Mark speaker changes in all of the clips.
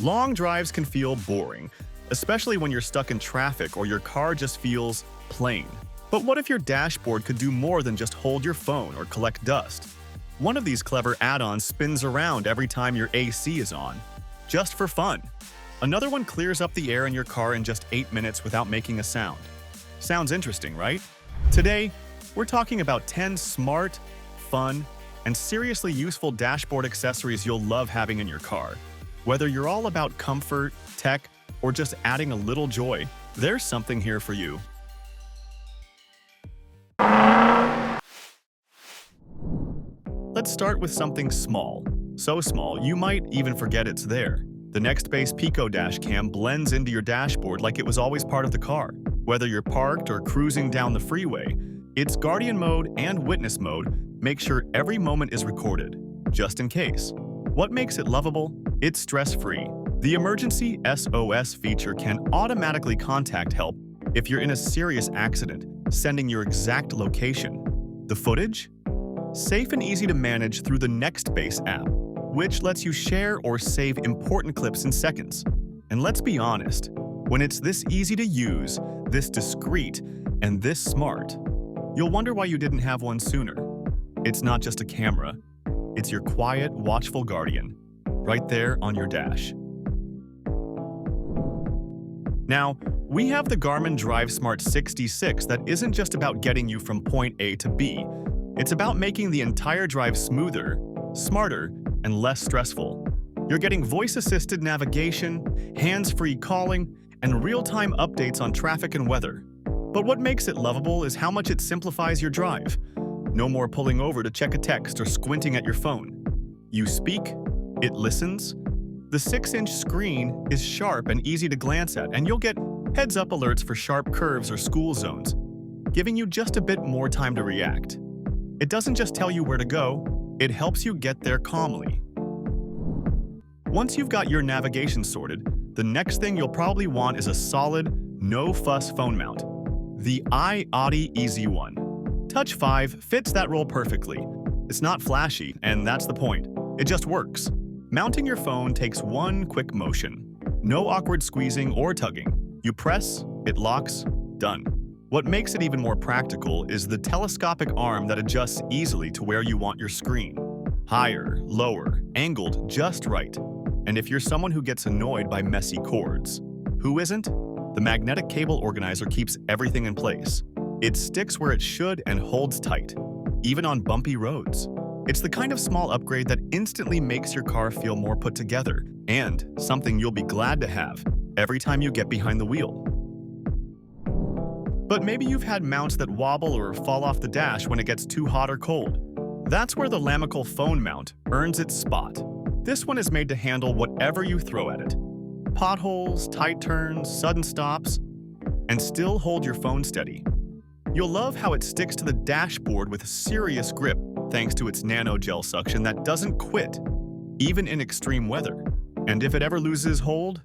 Speaker 1: Long drives can feel boring, especially when you're stuck in traffic or your car just feels plain. But what if your dashboard could do more than just hold your phone or collect dust? One of these clever add-ons spins around every time your AC is on, just for fun. Another one clears up the air in your car in just 8 minutes without making a sound. Sounds interesting, right? Today, we're talking about 10 smart, fun, and seriously useful dashboard accessories you'll love having in your car. Whether you're all about comfort, tech, or just adding a little joy, there's something here for you. Let's start with something small. So small, you might even forget it's there. The Nextbase Pico dash cam blends into your dashboard like it was always part of the car. Whether you're parked or cruising down the freeway, its Guardian mode and Witness mode make sure every moment is recorded, just in case. What makes it lovable? It's stress-free. The Emergency SOS feature can automatically contact help if you're in a serious accident, sending your exact location. The footage? Safe and easy to manage through the Nextbase app, which lets you share or save important clips in seconds. And let's be honest, when it's this easy to use, this discreet, and this smart, you'll wonder why you didn't have one sooner. It's not just a camera, it's your quiet, watchful guardian, right there on your dash. Now, we have the Garmin DriveSmart 66 that isn't just about getting you from point A to B. It's about making the entire drive smoother, smarter, and less stressful. You're getting voice-assisted navigation, hands-free calling, and real-time updates on traffic and weather. But what makes it lovable is how much it simplifies your drive. No more pulling over to check a text or squinting at your phone. You speak, it listens. The 6-inch screen is sharp and easy to glance at, and you'll get heads-up alerts for sharp curves or school zones, giving you just a bit more time to react. It doesn't just tell you where to go, it helps you get there calmly. Once you've got your navigation sorted, the next thing you'll probably want is a solid, no-fuss phone mount. The iOttie EZ1 Touch 5 fits that role perfectly. It's not flashy, and that's the point. It just works. Mounting your phone takes one quick motion. No awkward squeezing or tugging. You press, it locks, done. What makes it even more practical is the telescopic arm that adjusts easily to where you want your screen. Higher, lower, angled just right. And if you're someone who gets annoyed by messy cords, who isn't? The magnetic cable organizer keeps everything in place. It sticks where it should and holds tight, even on bumpy roads. It's the kind of small upgrade that instantly makes your car feel more put together, and something you'll be glad to have every time you get behind the wheel. But maybe you've had mounts that wobble or fall off the dash when it gets too hot or cold. That's where the Lamacle phone mount earns its spot. This one is made to handle whatever you throw at it. Potholes, tight turns, sudden stops, and still hold your phone steady. You'll love how it sticks to the dashboard with serious grip thanks to its nano gel suction that doesn't quit, even in extreme weather. And if it ever loses hold,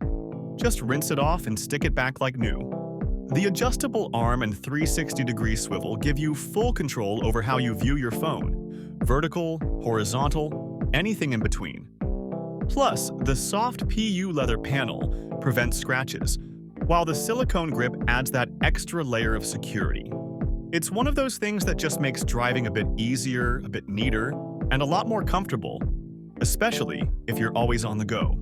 Speaker 1: just rinse it off and stick it back like new. The adjustable arm and 360-degree swivel give you full control over how you view your phone. Vertical, horizontal, anything in between. Plus, the soft PU leather panel prevents scratches, while the silicone grip adds that extra layer of security. It's one of those things that just makes driving a bit easier, a bit neater, and a lot more comfortable, especially if you're always on the go.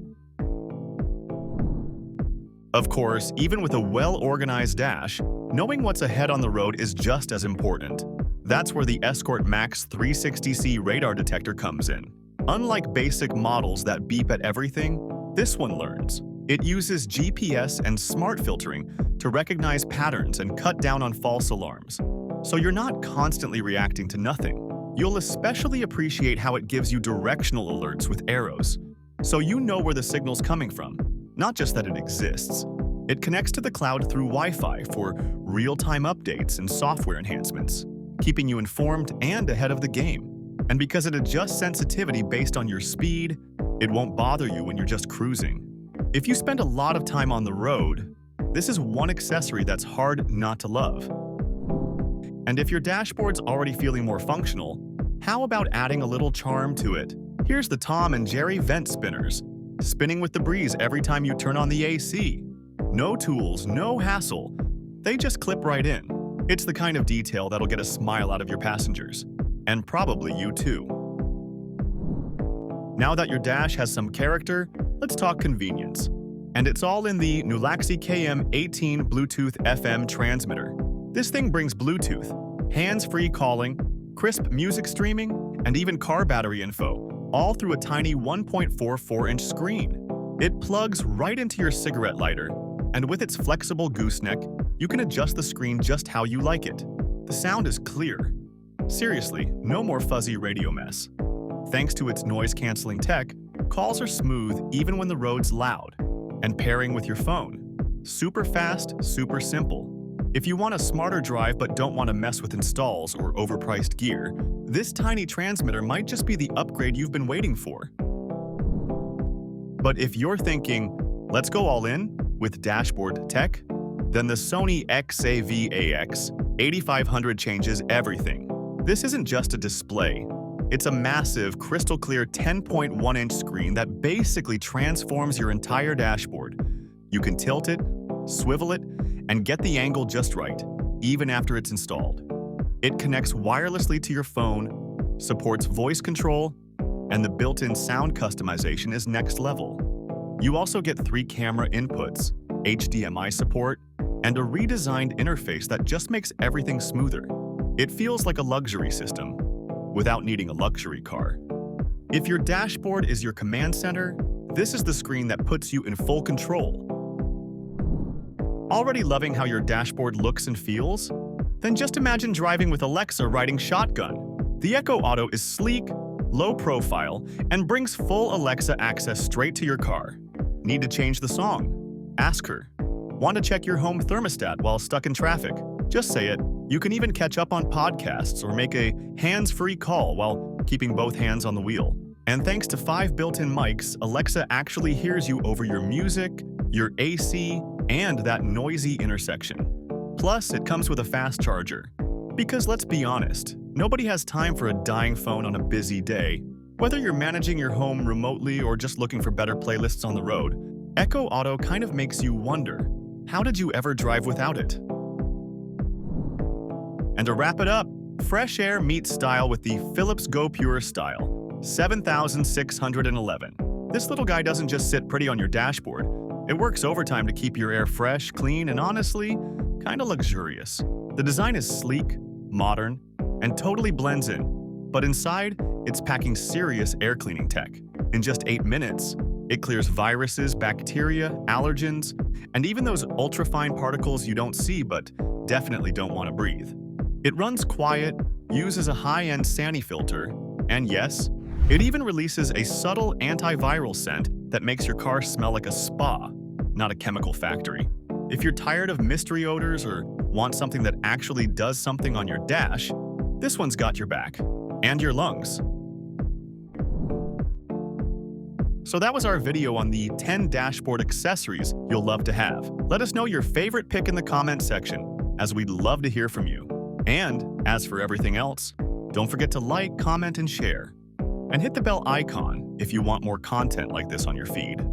Speaker 1: Of course, even with a well-organized dash, knowing what's ahead on the road is just as important. That's where the Escort Max 360C radar detector comes in. Unlike basic models that beep at everything, this one learns. It uses GPS and smart filtering to recognize patterns and cut down on false alarms. So you're not constantly reacting to nothing. You'll especially appreciate how it gives you directional alerts with arrows, so you know where the signal's coming from, not just that it exists. It connects to the cloud through Wi-Fi for real-time updates and software enhancements, keeping you informed and ahead of the game. And because it adjusts sensitivity based on your speed, it won't bother you when you're just cruising. If you spend a lot of time on the road, this is one accessory that's hard not to love. And if your dashboard's already feeling more functional, how about adding a little charm to it? Here's the Tom and Jerry vent spinners. spinning with the breeze every time you turn on the AC. No tools, no hassle. They just clip right in. It's the kind of detail that'll get a smile out of your passengers. And probably you too. Now that your dash has some character, let's talk convenience. And it's all in the Nulaxy KM18 Bluetooth FM transmitter. This thing brings Bluetooth, hands-free calling, crisp music streaming, and even car battery info, all through a tiny 1.44-inch screen. It plugs right into your cigarette lighter, and with its flexible gooseneck, you can adjust the screen just how you like it. The sound is clear. Seriously, no more fuzzy radio mess. Thanks to its noise-canceling tech, calls are smooth even when the road's loud. And pairing with your phone. Super fast, super simple. If you want a smarter drive but don't want to mess with installs or overpriced gear, this tiny transmitter might just be the upgrade you've been waiting for. But if you're thinking, let's go all in with dashboard tech, then the Sony XAV-AX8500 changes everything. This isn't just a display. It's a massive, crystal-clear 10.1-inch screen that basically transforms your entire dashboard. You can tilt it, swivel it, and get the angle just right, even after it's installed. It connects wirelessly to your phone, supports voice control, and the built-in sound customization is next level. You also get 3 camera inputs, HDMI support, and a redesigned interface that just makes everything smoother. It feels like a luxury system, without needing a luxury car. If your dashboard is your command center, this is the screen that puts you in full control. Already loving how your dashboard looks and feels? Then just imagine driving with Alexa riding shotgun. The Echo Auto is sleek, low profile, and brings full Alexa access straight to your car. Need to change the song? Ask her. Want to check your home thermostat while stuck in traffic? Just say it. You can even catch up on podcasts or make a hands-free call while keeping both hands on the wheel. And thanks to 5 built-in mics, Alexa actually hears you over your music, your AC, and that noisy intersection. Plus, it comes with a fast charger. Because let's be honest, nobody has time for a dying phone on a busy day. Whether you're managing your home remotely or just looking for better playlists on the road, Echo Auto kind of makes you wonder, how did you ever drive without it? And to wrap it up, fresh air meets style with the Philips GoPure Style 7611. This little guy doesn't just sit pretty on your dashboard. It works overtime to keep your air fresh, clean, and honestly, kinda luxurious. The design is sleek, modern, and totally blends in. But inside, it's packing serious air cleaning tech. In just 8 minutes, it clears viruses, bacteria, allergens, and even those ultrafine particles you don't see but definitely don't want to breathe. It runs quiet, uses a high-end Sani filter, and yes, it even releases a subtle antiviral scent that makes your car smell like a spa, not a chemical factory. If you're tired of mystery odors or want something that actually does something on your dash, this one's got your back. And your lungs. So that was our video on the 10 dashboard accessories you'll love to have. Let us know your favorite pick in the comment section, as we'd love to hear from you. And as for everything else, don't forget to like, comment, and share. And hit the bell icon if you want more content like this on your feed.